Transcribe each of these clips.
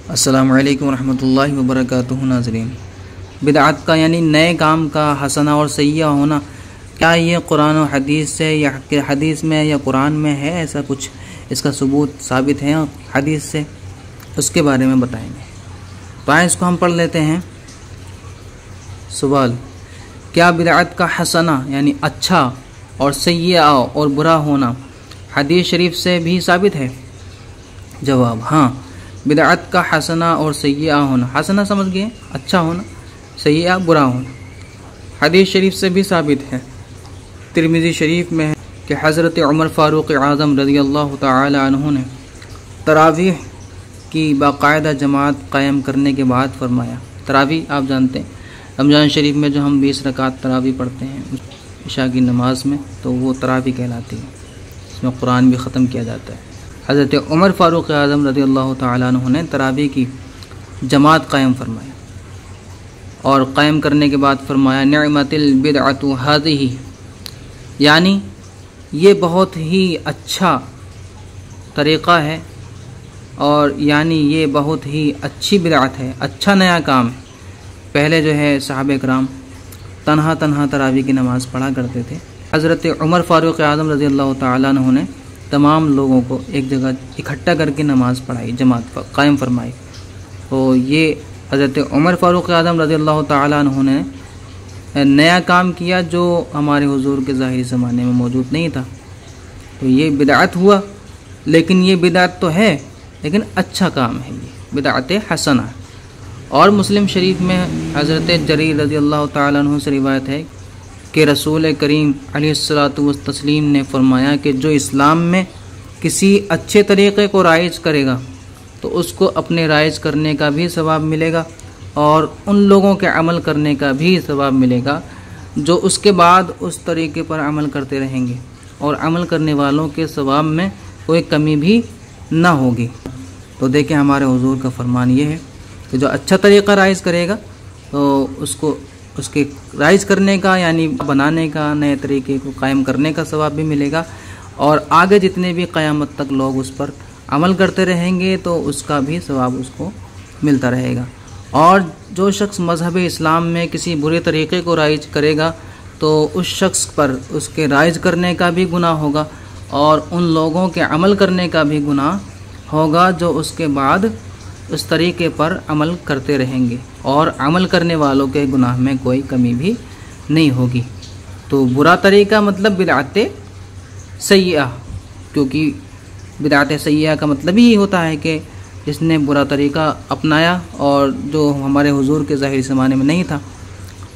अस्सलामु अलैकुम रहमतुल्लाहि व बरकातुहू। नाज़रीन, बिदअत का यानी नए काम का हसना और सय्या होना, क्या ये कुरान और हदीस से या हदीस में या कुरान में है? ऐसा कुछ इसका सबूत साबित है हदीस से? उसके बारे में बताएंगे। तो आइए इसको हम पढ़ लेते हैं। सवाल, क्या बिदअत का हसना यानी अच्छा और सय्या और बुरा होना हदीस शरीफ से भी साबित है? जवाब, हाँ, बिदअत का हसना और सय्या होना, हसना समझ गए अच्छा होना, सय्या बुरा होना, हदीस शरीफ से भी साबित है। तिरमिज़ी शरीफ में है कि हज़रत उमर फ़ारूक़ आज़म रज़ियल्लाहु तआला अन्हु ने तरावीह की बाकायदा जमात कायम करने के बाद फरमाया। तरावीह आप जानते हैं, रमज़ान शरीफ में जो हम 20 रकात तरावीह पढ़ते हैं इशा की नमाज में, तो वो तरावीह कहलाती है। इसमें कुरान भी ख़त्म किया जाता है। हज़रत उमर फ़ारूक़ आज़म रज़ियल्लाहु तआला अन्हु ने तरावीह की जमात कायम फरमाया और कायम करने के बाद फरमाया, निअमतिल बिदअतु हाज़िही, यानी ये बहुत ही अच्छा तरीक़ा है और यानी ये बहुत ही अच्छी बिदअत है, अच्छा नया काम है। पहले जो है सहाबे कराम तन्हा तन्हा तरावीह की नमाज़ पढ़ा करते थे। हज़रत उमर फ़ारूक़ आज़म रज़ियल्लाहु तआला अन्हु ने तमाम लोगों को एक जगह इकट्ठा करके नमाज़ पढ़ाई, जमात कायम फरमाई। तो ये हज़रत उमर फ़ारूक़ आज़म रज़ियल्लाहु तआला अन्हु ने नया काम किया जो हमारे हुज़ूर के ज़ाहिरी ज़माने में मौजूद नहीं था। तो ये बिदअत हुआ, लेकिन ये बिदअत तो है लेकिन अच्छा काम है, ये बिदअत हसना। और मुस्लिम शरीफ में हज़रत जरीर रज़ियल्लाहु तआला अन्हु से रिवायत है कि रसूल करीम अलैहिस्सलातु वस्सलाम ने फरमाया कि जो इस्लाम में किसी अच्छे तरीक़े को राइज करेगा तो उसको अपने राइज करने का भी सवाब मिलेगा और उन लोगों के अमल करने का भी सवाब मिलेगा जो उसके बाद उस तरीक़े पर अमल करते रहेंगे, और अमल करने वालों के सवाब में कोई कमी भी ना होगी। तो देखें, हमारे हुज़ूर का फरमान ये है कि जो अच्छा तरीक़ा राइज करेगा तो उसको उसके राइज करने का यानी बनाने का, नए तरीके को कायम करने का सवाब भी मिलेगा, और आगे जितने भी क़यामत तक लोग उस पर अमल करते रहेंगे तो उसका भी सवाब उसको मिलता रहेगा। और जो शख्स मज़हब इस्लाम में किसी बुरे तरीक़े को राइज करेगा तो उस शख्स पर उसके राइज करने का भी गुनाह होगा और उन लोगों के अमल करने का भी गुनाह होगा जो उसके बाद उस तरीक़े पर अमल करते रहेंगे, और अमल करने वालों के गुनाह में कोई कमी भी नहीं होगी। तो बुरा तरीक़ा मतलब बिदअत सय्या, क्योंकि बिदअत सय्या का मतलब ही होता है कि जिसने बुरा तरीक़ा अपनाया और जो हमारे हुज़ूर के ज़ाहिरी ज़माने में नहीं था,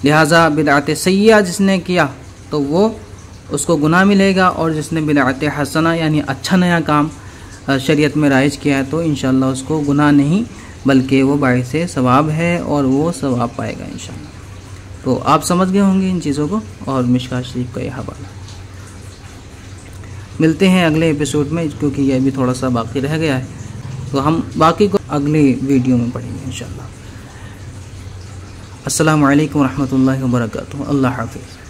लिहाजा बिदअत सय्या जिसने किया तो वो उसको गुनाह मिलेगा, और जिसने बिदअत हसना यानी अच्छा नया काम शरीयत में राइज किया है तो इंशाअल्लाह उसको गुनाह नहीं बल्कि वो बाइसे सवाब है और वो सवाब पाएगा इंशाअल्लाह। तो आप समझ गए होंगे इन चीज़ों को, और मिशकात शरीफ का यह हवाला। मिलते हैं अगले एपिसोड में, क्योंकि यह भी थोड़ा सा बाकी रह गया है, तो हम बाकी को अगले वीडियो में पढ़ेंगे इंशाअल्लाह। अस्सलामु अलैकुम रहमतुल्लाहि व बरकातुहू। अल्लाह हाफ़िज़।